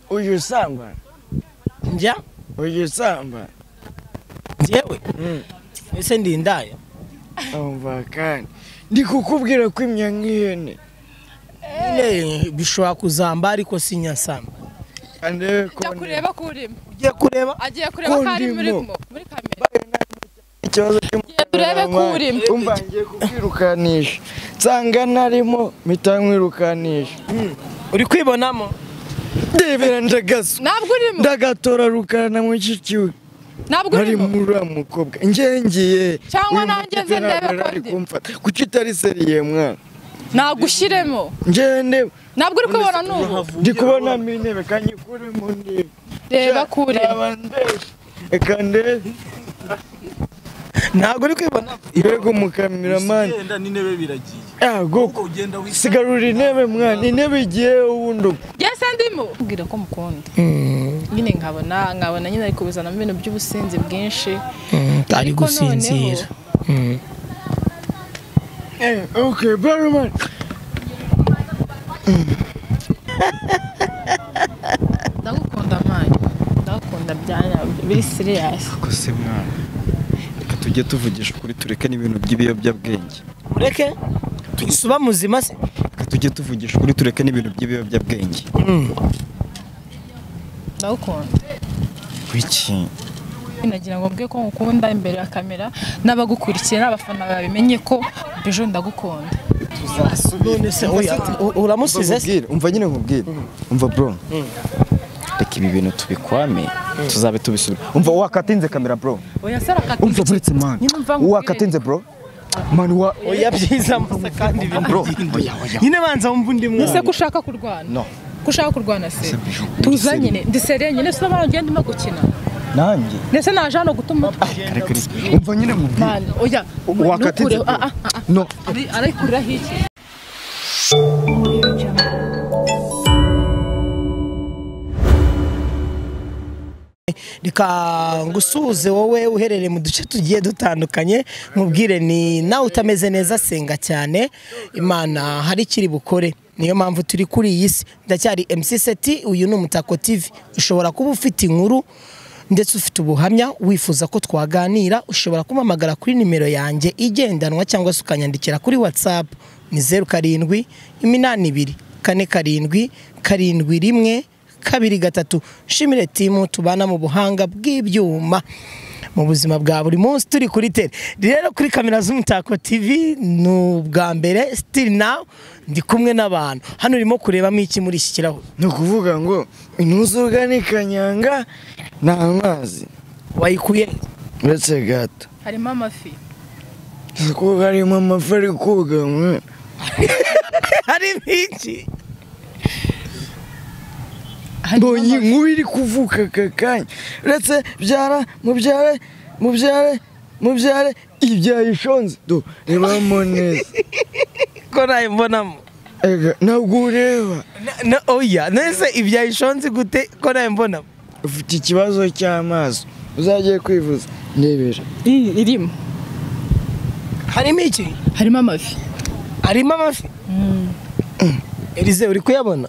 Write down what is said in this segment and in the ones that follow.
uyu samba njya uyu samba njyewe ese ndi indaya umva kandi ndi kukubwira ko imyanya ihene bishobora kuzamba ariko si nyasamba ande ko kureba kurimo ugiye kureba agiye kureba kari muri kamera ikibazo turebe kurimo umva ngiye kukwirukanisha nsanga narimo mitamwirukanisha uri kwibonamo ndebera ndagaso ntabwo urimo ndagatora rukana mu kikiwe ntabwo ari urimo muramukobwa ngiye cyangwa nanjye nze ndebe ko ndi kuki utari seriye mwana nagushyiremo ngende ntabwo uri kubona n'ubu ndi kubona intebe kanyikure mu ndebe reba kurimo eka ndebe ntabwo uri kwibona yego mukameramani genda n'intebe biragiye go sigarura intebe mwana intebe igiye ubundi yese ndimo ubwira ko mukunda nyine nkabona nyine ari kubizana mu bintu by'ubusinzi bwinshi ari gusinzira okay very much ndagukunda mani ndagukunda byanya biri serious ko se mwana reka tujye tuvugisha ukuri tureke n'ibintu by'ibiyobyabwenge mureke tusuba muzima se reka tujye tuvugisha ukuri tureke n'ibintu by'ibiyobyabwenge ndagukunda kwiki nagira ngo mbwe ko ngukunda imbere ya kamera n'abagukurikiye n'abafana babimenye ko ejo ndagukunda none se uramusize se umva nyine nkubwire umva bro reka ibi bintu tubikwame tuzabe tubisubira umva wakatinze kamera bro oya sara katinze umva buretse man wakatinze bro man oya byiza masa kandi bro nyine banza wumva undi mwana ese kushaka kurwana no kushaka kurwana se tuza nyine ndisere nyine so baragenda no gukina nanjye ndetse naje hano gutuma umva nyine nkubwire oya wakatinze no arayikurira hiki reka ngusuhuze wowe uherereye mu duce tugiye dutandukanye mubwire ni nawe utameze neza senga cyane imana hari ikiri bukore niyo mpamvu turi kuri iyi si ndacyari MC Seti uyu ni Umutako TV ushobora kuba ufite inkuru ndetse ufite ubuhamya wifuza ko twaganira ushobora kumpamagara kuri nimero yanjye igendanwa cyangwa se ukanyandikira kuri WhatsApp ni 07824771 shimire timu tubana mu buhanga bw'ibyuma mu buzima bwa buri munsi turi kuri tele rero kuri kamera z'Umutako TV n'ubwa mbere still now ndi kumwe n'abantu hano urimo kurebamo iki muri iki kiraho no kuvuga ngo intuzuga ni kanyanga na amazi wayikuye ndetse gato harimo amafi ko harimo amafi ari koga mwe hari iki mbonye inkuru iri kuvuka aka kanya uretse mubyare ibyayishonze do rebamo neza ko nawe mbonamo ntabwo ureba oya nese ibyayishonze gute ko nawe mbonamo ufite ikibazo cy'amaso uzagiye kwivuza ndebera irimo harimo iki harimo amafi Elize uri kuyabona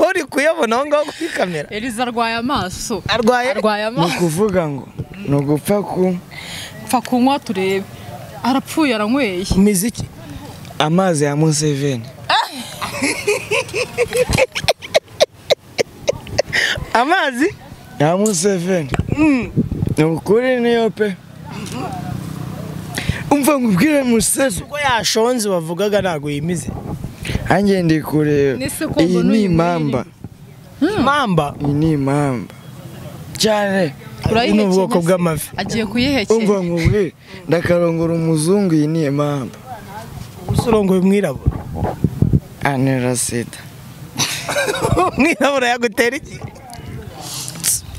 uri kuyabona aho ngaho kuri kamera Elize arwaye amaso arwaye ni ukuvuga ngo ni ugupfa kunywa turebe arapfuye aranyweye imiziki amazi ya Museveni amazi ya Museveni ni ukuri niyo pe umva ngubwire Museveni uko yashonze bavugaga ntago yimize hanjye ndi kureba iyi ni impamba iyi ni impamba cyane ni ubwoko bw'amafi agiye kuyihekera umva ngubwire ndakarongora umuzungu iyi ni impamba usurongoye umwirabura anera sida umwirabura yagutera iki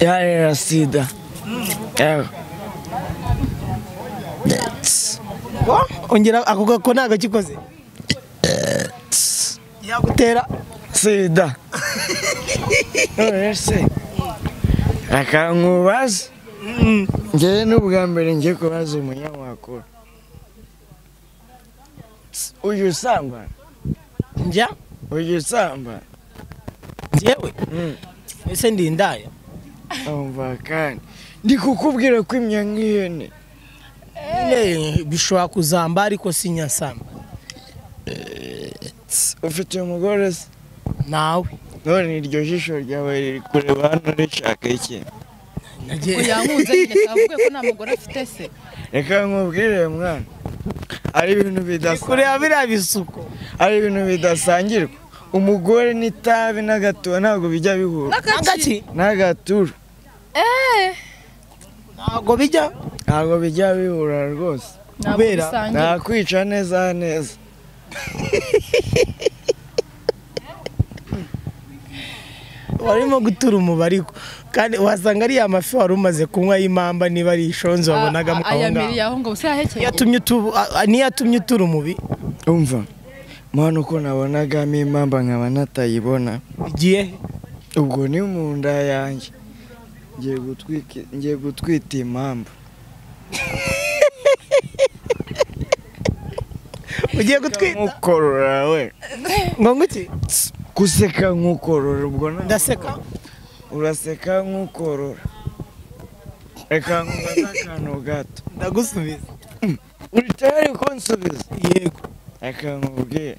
yanera sida ongera ako gako ntago kikoze yagutera sida ese akankubaza njyewe n'ubwa mbere ngiye kubaza umunyamakuru uyu samba njya uyu samba Jewe ese ndi indaya umva kandi ndi kukubwira ko imyanga ihene bishobora kuzamba ariko si nyasamba. ufite umugore se Nawe none iryo jisho ryawe riri kureba hano rishaka iki uyankunze nyine kavuge ko nta mugore afite se. reka nkubwire mwana ari ibintu bidasanzwe kureba biriya bisuko ari ibintu bidasangirwa umugore n'itabi n'agatuba ntabwo bijya bihura n'agaki n'agaturu ntabwo bijya bihura rwose kubera nakwica neza neza warimo gutura umubari kandi wasanga ari amafi wari umaze kunywa y'imamba niba ari ishonzo wabonagamo aho ngaho ayamiriye aho ngo usa yahekeye niyatumye utura umubi. umva mwana uko nabonagamo impamba nkaba natayibona igiye ubwo ni mu nda yanjye ngiye gutwita impamba ugiye gutwita nkukorora we ngo nguki guseka nkukorora ubwo ndaseka uraseka nkukorora reka nkubaza akantu gato ndagusubiza uri tayari ko nsubiza yego reka nkubwire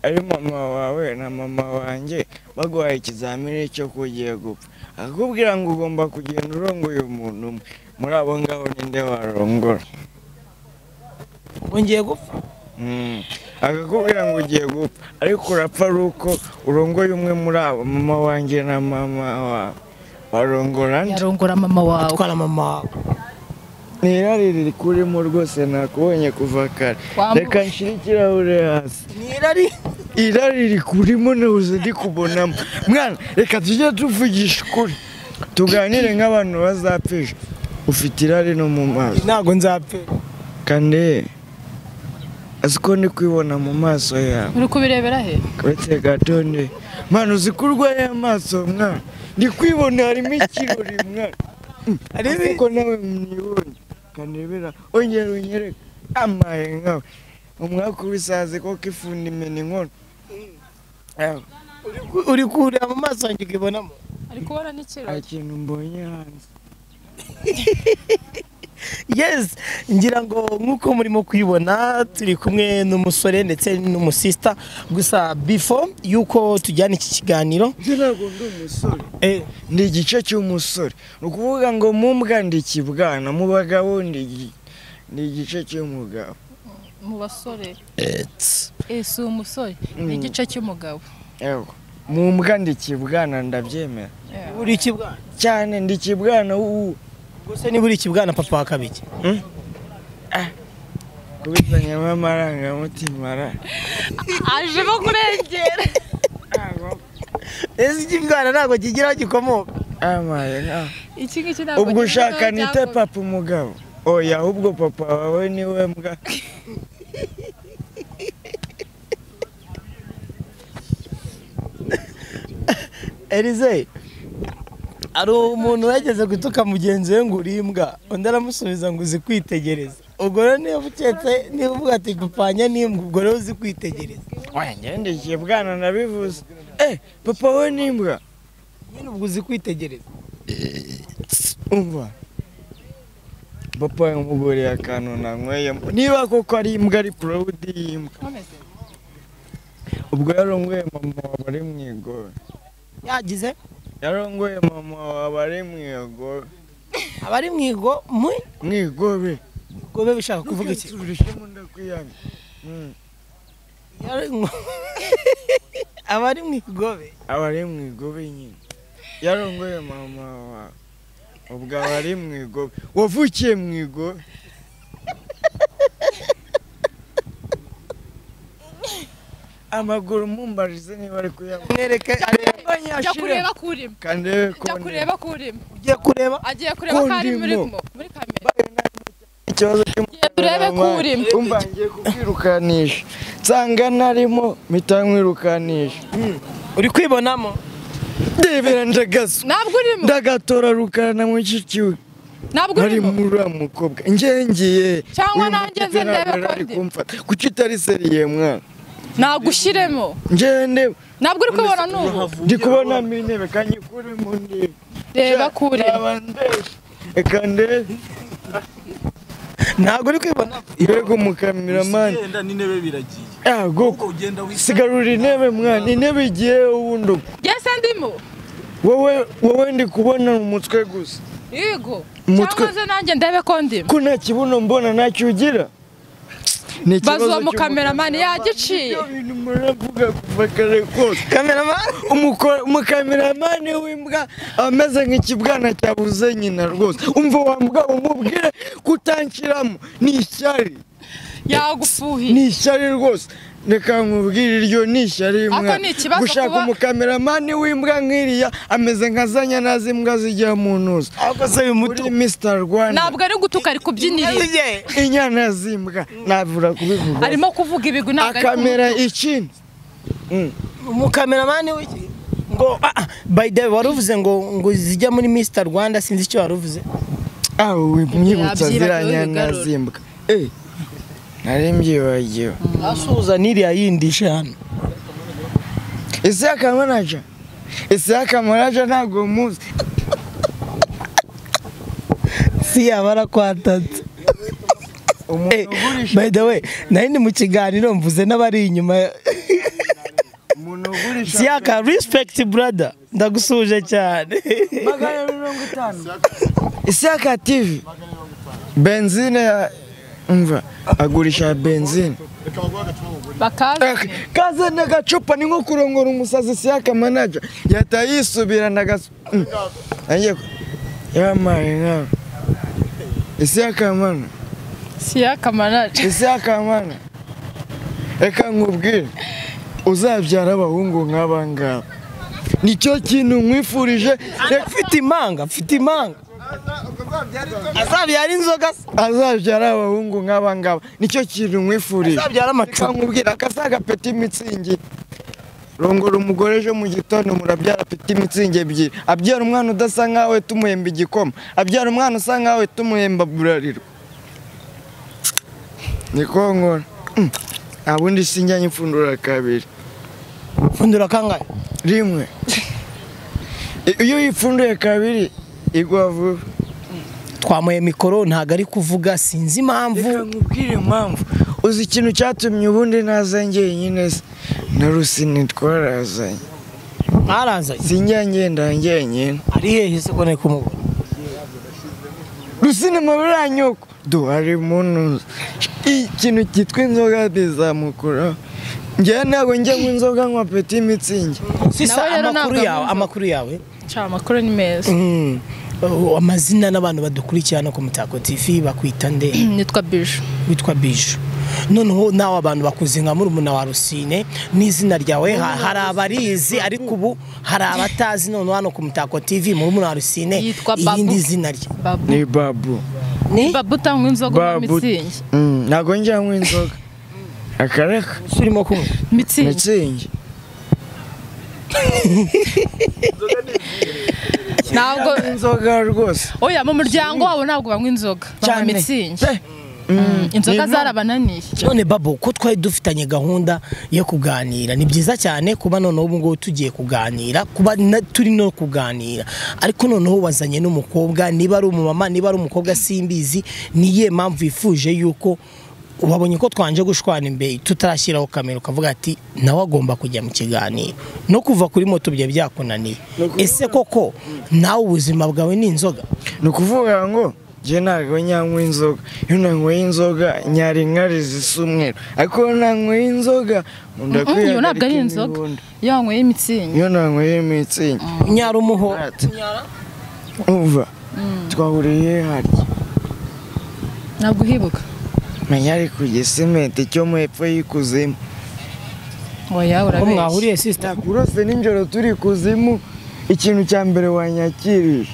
ari mama wawe na mama wanjye baguhaye ikizamini cyo kugiye gupfa akakubwira ngo ugomba kugenda urongoye umuntu umwe muri abo ngabo ninde warongora ngiye gupfa akakubwira ngo ugiye gupfa ariko urapfa ari uko urongoye umwe muri abo mama wanjye na mama wawe warongora nde yarongora mama wawe atwara mama wawe ni irari riri kurimo rwose nakubonye kuva kare reka nshyire ikirahure hasi irari riri kurimo nabuze ndi kubonamo mwana reka tujye tuvugisha ukuri tuganire nk'abantu bazapfisha ufite irari no mu maso ntabwo nzapfe kandi azi ko ndi kwibona mu maso yawe uri kubirebera he uretse gato nde mwana uzi ko urwaye amaso mwana ndi kwibona harimo ikirori mwana ariko nawe mwibonye kanebera ongera unyereka amaye nkawe umwaka w'isazi ko kifunda imena inkono uri kureba mu maso yanjye ukibonamo ari kubona n'ikirori ikintu mbonye hanze yes ngira ngo nk'uko murimo kwibona turi kumwe n'umusore ndetse n'umusista gusa before yuko tujyana iki kiganiro ntabwo ndi umusore ni igice cy'umusore ni ukuvuga ngo mu mbwa ndi ikibwana mu bagabo ni igice cy'umugabo mu basore si umusore ni igice cy'umugabo mu mbwa ndi ikibwana ndabyemera uri ikibwana cyane ndi ikibwana gusa niba uri ikibwana papa wakabiki kubizanyamo amarangamutima ajemo kurengera ese ikibwana ntabwo kigira aho gikomoka iki ngiki ntabwo ubwo ushaka nite papa umugabo oya ahubwo papa wawe niwe mbwa Elize ari umuntu yageze gutuka mugenzi we ngo uri imbwa undi aramusubiza ngo uzi kwitegereza ubwo rero niba uketse niba uvuga ati gupfanya n'imbwa ubwo rero uzi kwitegereza oya ngende ikibwana nabivuze papa we n'imbwa nyine ubwo uzi kwitegereza umva papa yamuguriye akantu nanyweyemo niba koko ari imbwa ari proud y'imbwa ubwo yarongoye mama wawe ari mu igoro yagize yarongoye mama wawe ari mu igoro abari mu igo mu igobe gobe bishaka kuvuga iki abari mu igobe abari mu igobe nyine yarongoye mama wawe ubwo abari mu igobe wavukiye mu igobe amaguru mumbarize niba ari kuyamwereka ajya kureba kurimo kandi ajya kureba kurimo ugiye kureba agiye kureba ko ari muri kamera ikibazo turebe kurimo umva ngiye kukwirukanisha nsanga narimo mpita nkwirukanisha uri kwibonamo ndebera ndagaso ntabwo urimo ndagatora rukana mu kikiwe ntabwo urimo Murumukobwa ngiye cyangwa nanjye nze ndebe ko ndi kuki utari seriye mwana nagushyiremo ngende ntabwo uri kubona n'ubu ndi kubona intebe kanyikure mu ndebe reba kure eka ndebe ntabwo uri kwibona yego umukameramani Genda n'intebe biragiye. Goko sigarura intebe mwana intebe igiye ubundi yese ndimo wowe ndi kubona umutwe gusa yego Umutwe. cyangwa se nanjye ndebe ko ndimo ko nta kibuno mbona ntacyo ugira bazo umukameramani yagiciye ibintu muravuga kuva kare kose umukameramani w'imbwa ameze nk'ikibwana cyabuze nyina rwose umva wambwa umubwire kutanshyiramo ni ishyari yagufuhi ni ishyari rwose reka nkubwire iryo ni ishyari Ako ni ikibazo gushaka kuba- umukameramani w'imbwa nk'iriya ameze nka za nyana z'imbwa zijya mu ntuza ahubwo se uyu muto muri Mr. Rwanda ntabwo ari gutuka ari kubyinirira inyana z'imbwa navura kubivuga arimo kuvuga ibigwi ntabwo ari akamera ikindi umukameramani w'iki ngo by the way waruvuze ngo zijya muri Mr. Rwanda sinzi icyo waruvuze mwibutsa ziriya nyana z'imbwa nari mbyibagiwe asuhuza n'iriya yindi hano ese akamanaja ntabwo muzi si yabara kwatatse by the way nari ni mu kiganiro mvuze n'abari inyuma siyaka respect brother ndagusuje cyane 150 Isaka TV benzine ya umva agurisha benzine kaze n'agacupa ni nko kurongora umusazi Isaka manager yatayisubira ndagas yamaye nka Isaka mana Isaka mana reka nkubwire uzabyara abahungu nk'abangaba nicyo kintu nkwifurije mfite imanga azabyara abahungu nk'abangaba nicyo kintu nkwifurije azabyara amacupa nkubwira akasaga peti mitsingi rongora umugore ejo mu gitondo murabyara peti mitsingi ebyiri abyara umwana udasa nkawe tumuhemba igikoma abyara umwana usa nkawe tumuhemba burarirwa niko nkora abundi sinjya nyifundura kabiri fundura kangahe rimwe iyo yifunduye kabiri igwa vuba twamuye mikoro ntago ari kuvuga sinzi impamvu reka nkubwire impamvu uzi ikintu cyatumye ubundi nazengeye nyine na Rusine twarazanye mwarazanye sinjya ngenda njyenyine ari hehe se ko nari kumubona Rusine mabira nyoko duhari muntu ikintu cyitwa inzoga bizamukura njye ntabwo njya mu inzoga nkwa peti mitsingi sisa amakuru yawe amakuru ni meza amazina n'abantu badukurikirana ku Mutako TV bakwita nde nitwa Bijo witwa Bijo noneho nawe abantu bakuze nka Murumuna wa Rusine n'izina ryawe hari abarizi ariko ubu hari abatazi noneho hano ku Mutako TV Murumuna wa Rusine irindi zina rye ni Babu utanywa inzoga mitsingi ntabwo njya nywa inzoga akareka urimo kunywa mitsingi ntabwo inzoga rwose oya mu muryango wabo ntabwo banywa inzoga banywa mitsingi inzoga zarabananiye none Babo ko twari dufitanye gahunda yo kuganira ni byiza cyane kuba noneho ubu ngubu tugiye kuganira kuba turi no kuganira ariko noneho wazanye n'umukobwa niba ari umumama niba ari umukobwa simbizi niye mpamvu yifuje yuko wabonye ko twanje gushwana imbere tutarashyiraho kamera ukavuga ati nawe agomba kujya mu kiganiro no kuva kuri moto bye byakunaniye ese koko nawe ubuzima bwawe ni inzoga ni ukuvuga ngo njye ntabwo nyanywa inzoga iyo nanyweye inzoga nyari inkari zisa umweru ariko nanyweye inzoga iyo ntabwo ari inzoga iyo wanyweye imitsingi iyo nanyweye imitsingi nyara umuho umva twahuriye harya ntabwo uhibuka menya ari ku gisimenti cyo mu hepfo y'ikuzimu oya urabeshya mwahuriye sister kurose ninjoro turi kuzimu ikintu cya mbere wanyakirije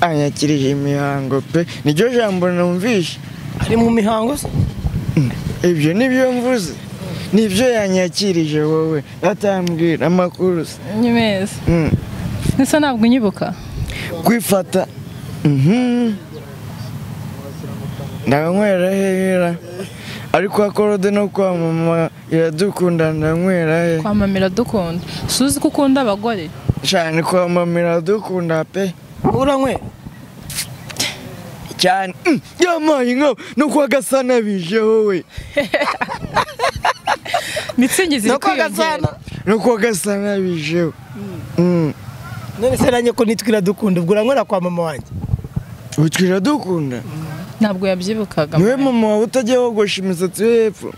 anyakirije imihango pe niryo jambo numvishe ari mu mihango se ibyo nibyo mvuze nibyo yanyakirije wowe atambwira amakuru se ni meza nisa ntabwo unyibuka kwifata ndaganywera hera ariko akorode no kwa mama iradukunda ndanywera he kwa mama iradukunda suzi ko ukunda abagore cyane kwa mama iradukunda pe uranywera cyane yamaye nko no kwa Gasana bije wowe mitsingi ziri kwiyongera no kwa Gasana bije none se nanye ko nitwira dukunda ubwo uranywera kwa mama wanjye utwira dukunda ntabwo yabyibukaga niwe mama wawe utajya wogosha imisatsi yo hepfo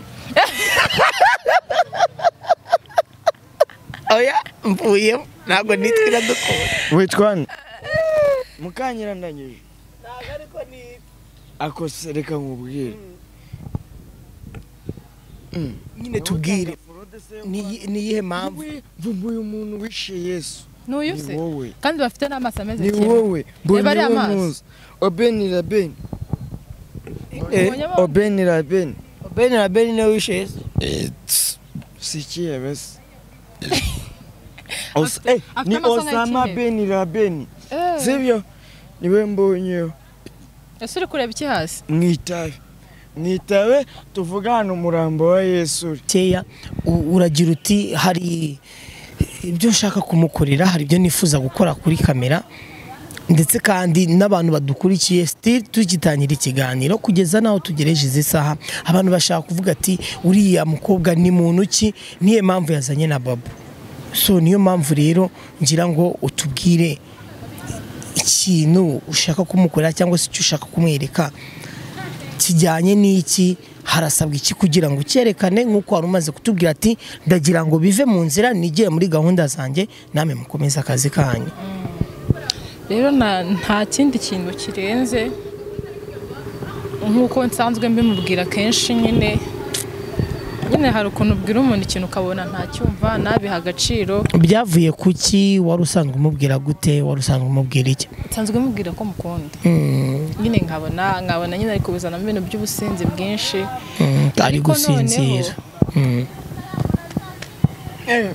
oya mvuye ntabwo nitwira dukunda witwa nde Mukanyira ndanyije ariko ni akose reka nkubwire nyine tubwire ni yihe mpamvu mvumbuye umuntu wishe Yesu n'uyu se kandi bafite n'amaso ameze ni wowe bari amaso Obeni Rabeni Obeni Rabeni Obeni Rabeni niwe wishe Yesu sikiye bese ni Osama Beni Rabeni sibyo niwe mbonyeho ese uri kureba iki hasi mwitabe tuvugana umurambo wa Yesu teya uragira uti hari ibyo nshaka kumukorera hari ibyo nifuza gukora kuri kamera ndetse kandi n'abantu badukurikiye still tugitangira ikiganiro kugeza naho tugereje izi saha abantu bashaka kuvuga ati uriya mukobwa ni muntu ki niye mpamvu yazanye na babu so niyo mpamvu rero ngira ngo utubwire ikintu ushaka kumukorera cyangwa se icyo ushaka kumwereka kijyanye n'iki harasabwa iki kugira ngo cyerekane nk'uko wari umaze kutubwira ati ndagira ngo bive mu nzira nigiye muri gahunda zanjye namwe mukomeze akazi kanyu rero nta kindi kintu kirenze nk'uko nsanzwe mbimubwira kenshi nyine hari ukuntu ubwira umuntu ikintu ukabona ntacyumva nabiha agaciro byavuye kuki wari usanzwe umubwira gute wari usanzwe umubwira iki nsanzwe mubwira ko mukunda nyine nkabona nyine ari kubizana mu bintu by'ubusinzi bwinshi ari gusinzira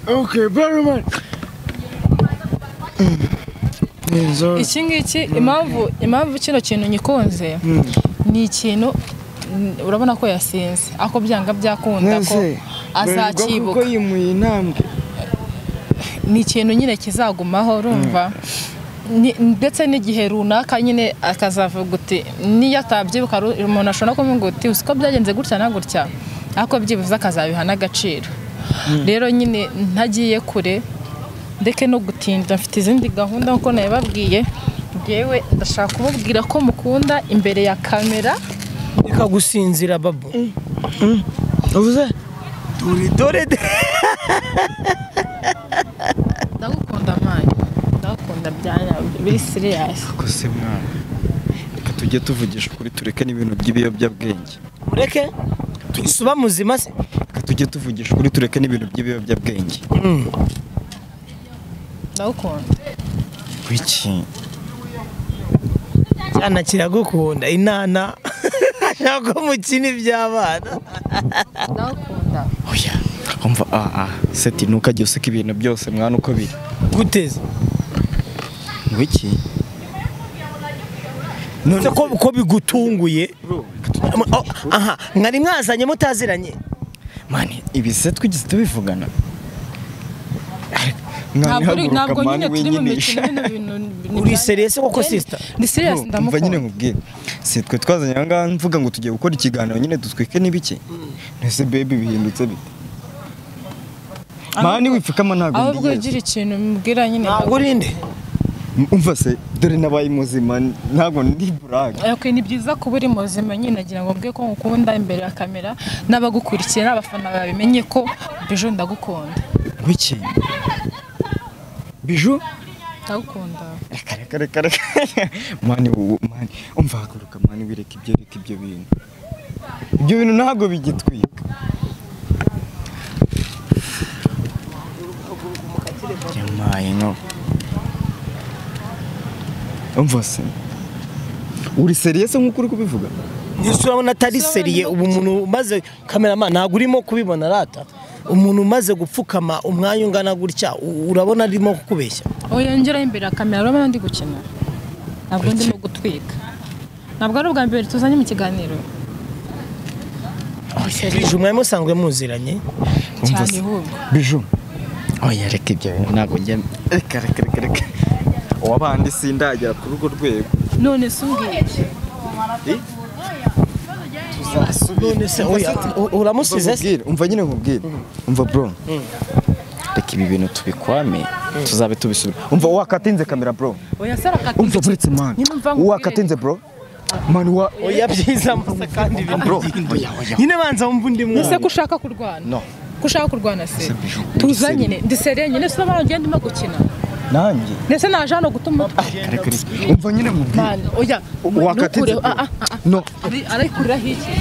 okay very much iki ngiki impamvu kino kintu nyikunze ni ikintu urabona ko yasinze ako byanga byakunda ko azakibuka ko yimuye intambwe ni ikintu nyine kizagumaho urumva ndetse n'igihe runaka nyine akazavuga uti niyo atabyibuka umuntu ashobora kuvuga uti usiko byagenze gutya na gutya ariko byibuze akazabiha n'agaciro rero nyine ntagiye kure ndeke no gutinda mfite izindi gahunda nkuko nabibabwiye yewe ndashaka kumubwira ko mukunda imbere ya kamera ikagusinzira babu uvuze dore ndagukunda mani ndagukunda byanya biri serious kose mwana reka tujye tuvugisha ukuri tureke n'ibintu by'ibiyobyabwenge mureke tusuba muzima se reka tujye tuvugisha ukuri tureke n'ibintu by'ibiyobyabwenge ndagukunda wiki cyana kiragukunda inana ashaka mukina iby'abana ndagukunda oya umva seti ntukajye useka ibintu byose mwana uko biri guteza wiki none ko bigutunguye aha mwari mwazanye mutaziranye mani ibi se twigize tubivugana ntabwo nyine turi mu mikino uri serious koko sister ni serious ndamukunda nyine nkubwire si twe twazanye aha ngaha mvuga ngo tugiye gukora ikiganiro nyine dutwike n'ibiki ese baby bihindutse bite mani wipfukama ntabwo ndi ahubwo ugira ikintu mbwira nyine ntabwo urinde umva se dore nabaye muzima ntabwo ndi buraga okay ni byiza kuba uri muzima nyine nagira ngo mbwe ko ngukunda imbere ya kamera n'abagukurikiye n'abafana babimenye ko Bijo ndagukunda wiki Bijo ndagukunda reka mani umva haguruka mani wireka ibyo bintu ntabwo bigitwika yamaye no umva se uri serious nk'uko uri kubivuga urabona atari seriye ubu umuntu umaze cameraman ntabwo urimo kubibona rata umuntu umaze gupfukama umwanya ungana gutya urabona arimo kukubeshya oyongera imbere ya kamera urabona ndi gukina ntabwo ndimo gutwika ntabwo ari ubwa mbere tuzanye mu kiganiro Biju mwe musanzwe muziranye cyane ahubwo Biju oya reka ibyo ntabwo njye reka uwabandi sindagera kuri urwo rwego none se umbwiye none se uramusize se umva nyine nkubwire umva bro reka ibi bintu tubikwame tuzabe tubisubira umva wakatinze kamera bro oya sara katinze umva buretse man wakatinze bro man oya byiza masa kandi bro nyine banza wumva undi mwana ese ko ushaka kurwana no ko ushaka kurwana se tuza nyine ndisere nyine se baragenda ndimo gukina nanjye ndetse naje hano gutuma umva nyine nkubwire oya wakatinze no ari kurira hiki